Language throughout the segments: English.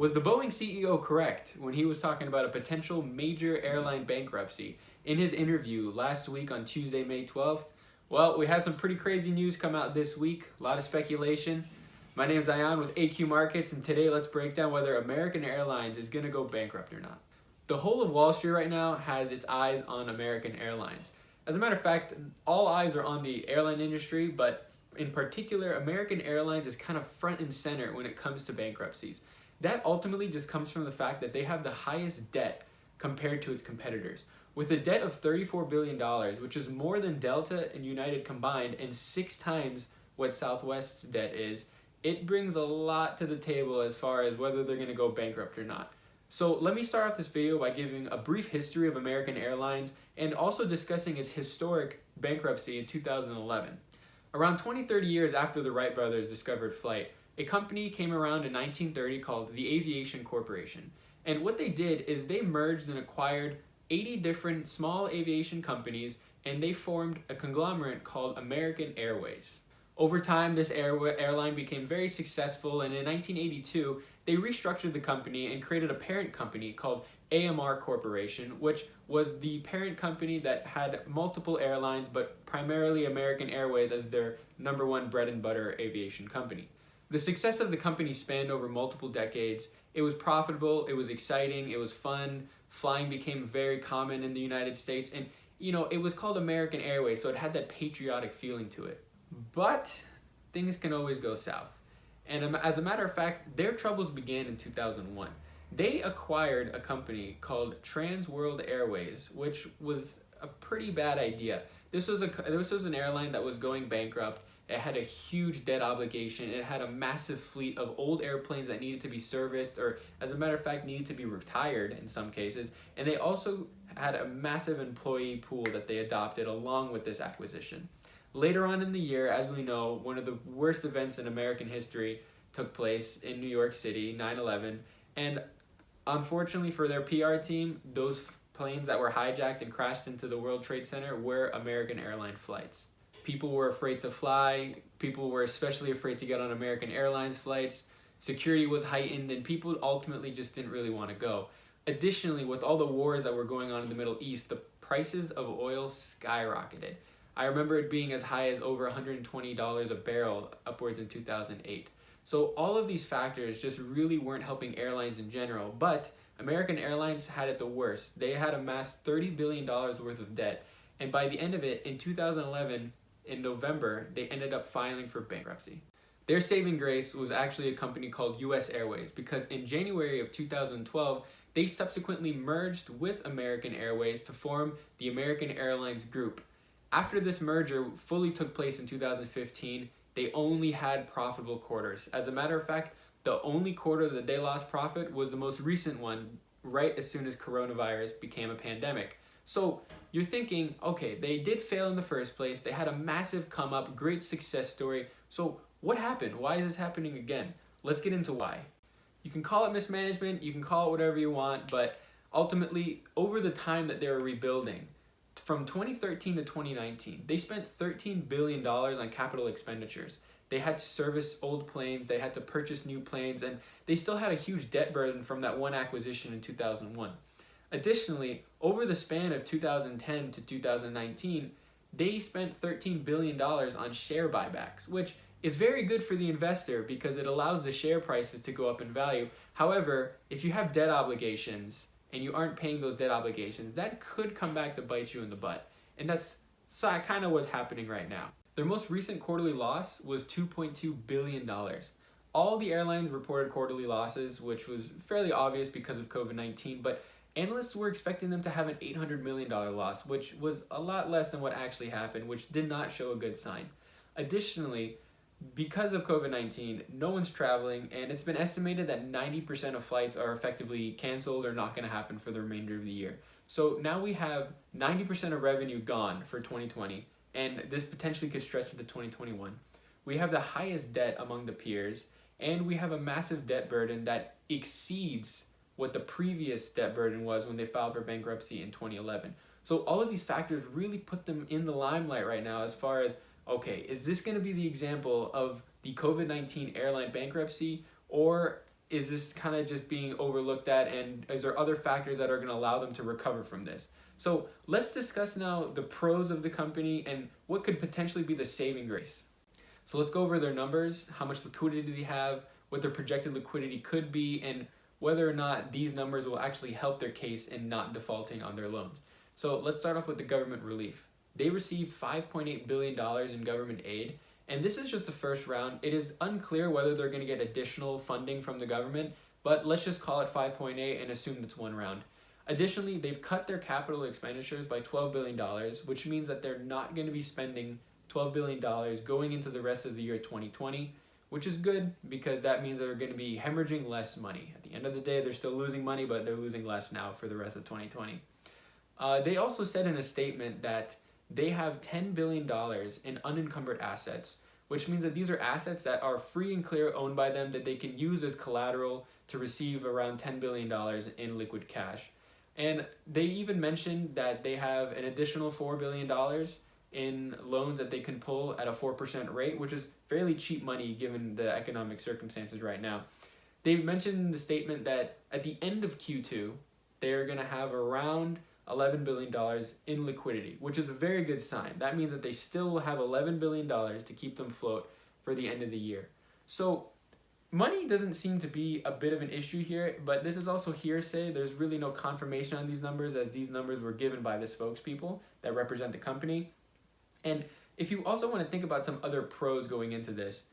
Was the Boeing CEO correct when he was talking about a potential major airline bankruptcy in his interview last week on Tuesday, May 12th? Well, we had some pretty crazy news come out this week, a lot of speculation. My name is Ian with AQ Markets, and today let's break down whether American Airlines is going to go bankrupt or not. The whole of Wall Street right now has its eyes on American Airlines. As a matter of fact, all eyes are on the airline industry, but in particular, American Airlines is kind of front and center when it comes to bankruptcies. That ultimately just comes from the fact that they have the highest debt compared to its competitors. With a debt of $34 billion, which is more than Delta and United combined and 6 times what Southwest's debt is, it brings a lot to the table as far as whether they're going to go bankrupt or not. So let me start off this video by giving a brief history of American Airlines and also discussing its historic bankruptcy in 2011. Around 20-30 years after the Wright brothers discovered flight, a company came around in 1930 called the Aviation Corporation. And what they did is they merged and acquired 80 different small aviation companies, and they formed a conglomerate called American Airways. Over time, this airline became very successful, and in 1982, they restructured the company and created a parent company called AMR Corporation, which was the parent company that had multiple airlines, but primarily American Airways as their #1 bread and butter aviation company. The success of the company spanned over multiple decades. It was profitable, it was exciting, it was fun. Flying became very common in the United States, and it was called American Airways, so it had that patriotic feeling to it. But things can always go south. And as a matter of fact, their troubles began in 2001. They acquired a company called Trans World Airways, which was a pretty bad idea. This was an airline that was going bankrupt. It had a huge debt obligation. It had a massive fleet of old airplanes that needed to be serviced, or as a matter of fact, needed to be retired in some cases. And they also had a massive employee pool that they adopted along with this acquisition. Later on in the year, as we know, one of the worst events in American history took place in New York City, 9/11. And unfortunately for their PR team, those planes that were hijacked and crashed into the World Trade Center were American Airlines flights. People were afraid to fly. People were especially afraid to get on American Airlines flights. Security was heightened, and people ultimately just didn't really want to go. Additionally, with all the wars that were going on in the Middle East, the prices of oil skyrocketed. I remember it being as high as over $120 a barrel upwards in 2008. So all of these factors just really weren't helping airlines in general, but American Airlines had it the worst. They had amassed $30 billion worth of debt, and by the end of it, in 2011, in November, they ended up filing for bankruptcy. Their saving grace was actually a company called US Airways, because in January of 2012, they subsequently merged with American Airways to form the American Airlines Group. After this merger fully took place in 2015, they only had profitable quarters. As a matter of fact, the only quarter that they lost profit was the most recent one, right as soon as coronavirus became a pandemic. So you're thinking, okay, they did fail in the first place. They had a massive come up, great success story. So what happened? Why is this happening again? Let's get into why. You can call it mismanagement, you can call it whatever you want, but ultimately, over the time that they were rebuilding, from 2013 to 2019, they spent $13 billion on capital expenditures. They had to service old planes, they had to purchase new planes, and they still had a huge debt burden from that one acquisition in 2001. Additionally, over the span of 2010 to 2019, they spent $13 billion on share buybacks, which is very good for the investor because it allows the share prices to go up in value. However, if you have debt obligations and you aren't paying those debt obligations, that could come back to bite you in the butt. And that's kind of what's happening right now. Their most recent quarterly loss was $2.2 billion. All the airlines reported quarterly losses, which was fairly obvious because of COVID-19, but analysts were expecting them to have an $800 million loss, which was a lot less than what actually happened, which did not show a good sign. Additionally, because of COVID-19, no one's traveling, and it's been estimated that 90% of flights are effectively canceled or not going to happen for the remainder of the year. So now we have 90% of revenue gone for 2020, and this potentially could stretch into 2021. We have the highest debt among the peers, and we have a massive debt burden that exceeds what the previous debt burden was when they filed for bankruptcy in 2011. So all of these factors really put them in the limelight right now as far as, okay, is this going to be the example of the COVID-19 airline bankruptcy, or is this kind of just being overlooked at, and is there other factors that are going to allow them to recover from this? So let's discuss now the pros of the company and what could potentially be the saving grace. So let's go over their numbers, how much liquidity they have, what their projected liquidity could be, and whether or not these numbers will actually help their case in not defaulting on their loans. So let's start off with the government relief. They received $5.8 billion in government aid, and this is just the first round. It is unclear whether they're going to get additional funding from the government, but let's just call it 5.8 and assume it's one round. Additionally, they've cut their capital expenditures by $12 billion, which means that they're not going to be spending $12 billion going into the rest of the year 2020, which is good because that means they're going to be hemorrhaging less money. At the end of the day, they're still losing money, but they're losing less now for the rest of 2020. They also said in a statement that they have $10 billion in unencumbered assets, which means that these are assets that are free and clear owned by them that they can use as collateral to receive around $10 billion in liquid cash. And they even mentioned that they have an additional $4 billion in loans that they can pull at a 4% rate, which is fairly cheap money given the economic circumstances right now. They mentioned in the statement that at the end of Q2, they're going to have around $11 billion in liquidity, which is a very good sign. That means that they still will have $11 billion to keep them afloat for the end of the year. So money doesn't seem to be a bit of an issue here, but this is also hearsay. There's really no confirmation on these numbers, as these numbers were given by the spokespeople that represent the company. And if you also want to think about some other pros going into this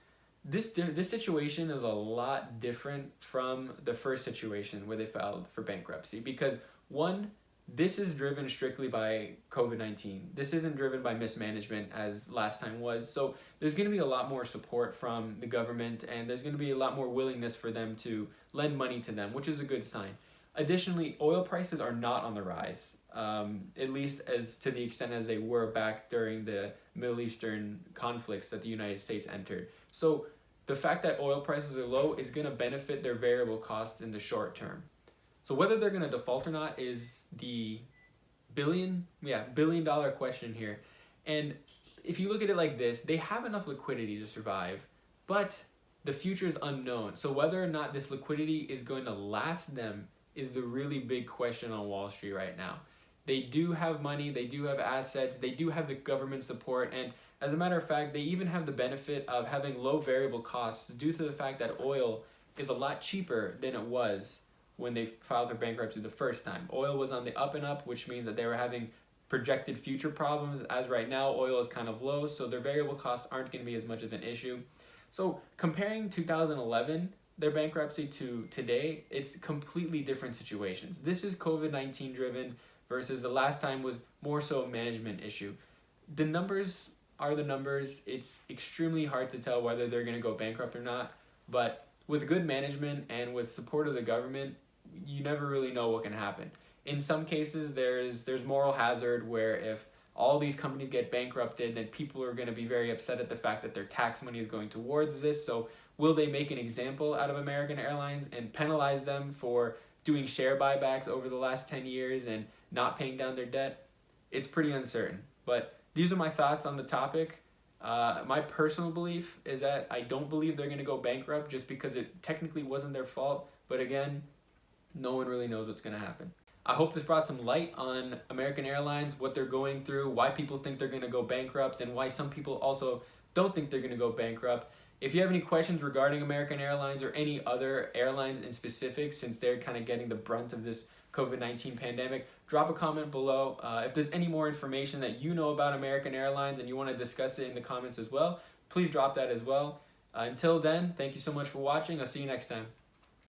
situation is a lot different from the first situation where they filed for bankruptcy, because one, this is driven strictly by COVID-19. This isn't driven by mismanagement as last time was. So there's going to be a lot more support from the government, and there's going to be a lot more willingness for them to lend money to them, which is a good sign. Additionally, oil prices are not on the rise, at least as to the extent as they were back during the Middle Eastern conflicts that the United States entered. So the fact that oil prices are low is going to benefit their variable costs in the short term. So whether they're going to default or not is the billion-dollar question here. And if you look at it like this, they have enough liquidity to survive, but the future is unknown. So whether or not this liquidity is going to last them is the really big question on Wall Street right now. They do have money, they do have assets, they do have the government support, and as a matter of fact, they even have the benefit of having low variable costs due to the fact that oil is a lot cheaper than it was when they filed for bankruptcy the first time. Oil was on the up and up, which means that they were having projected future problems. As right now, oil is kind of low, so their variable costs aren't going to be as much of an issue. So comparing 2011, their bankruptcy, to today, it's completely different situations. This is COVID-19 driven versus the last time was more so a management issue. The numbers are the numbers. It's extremely hard to tell whether they're going to go bankrupt or not, but with good management and with support of the government, you never really know what can happen. In some cases, there's moral hazard where if all these companies get bankrupted, then people are going to be very upset at the fact that their tax money is going towards this. So will they make an example out of American Airlines and penalize them for doing share buybacks over the last 10 years and not paying down their debt? It's pretty uncertain. But these are my thoughts on the topic. My personal belief is that I don't believe they're going to go bankrupt just because it technically wasn't their fault. But again, no one really knows what's going to happen. I hope this brought some light on American Airlines, what they're going through, why people think they're going to go bankrupt, and why some people also don't think they're going to go bankrupt. If you have any questions regarding American Airlines or any other airlines in specific, since they're kind of getting the brunt of this COVID-19 pandemic, drop a comment below. If there's any more information that you know about American Airlines and you want to discuss it in the comments as well, please drop that as well. Until then, thank you so much for watching. I'll see you next time.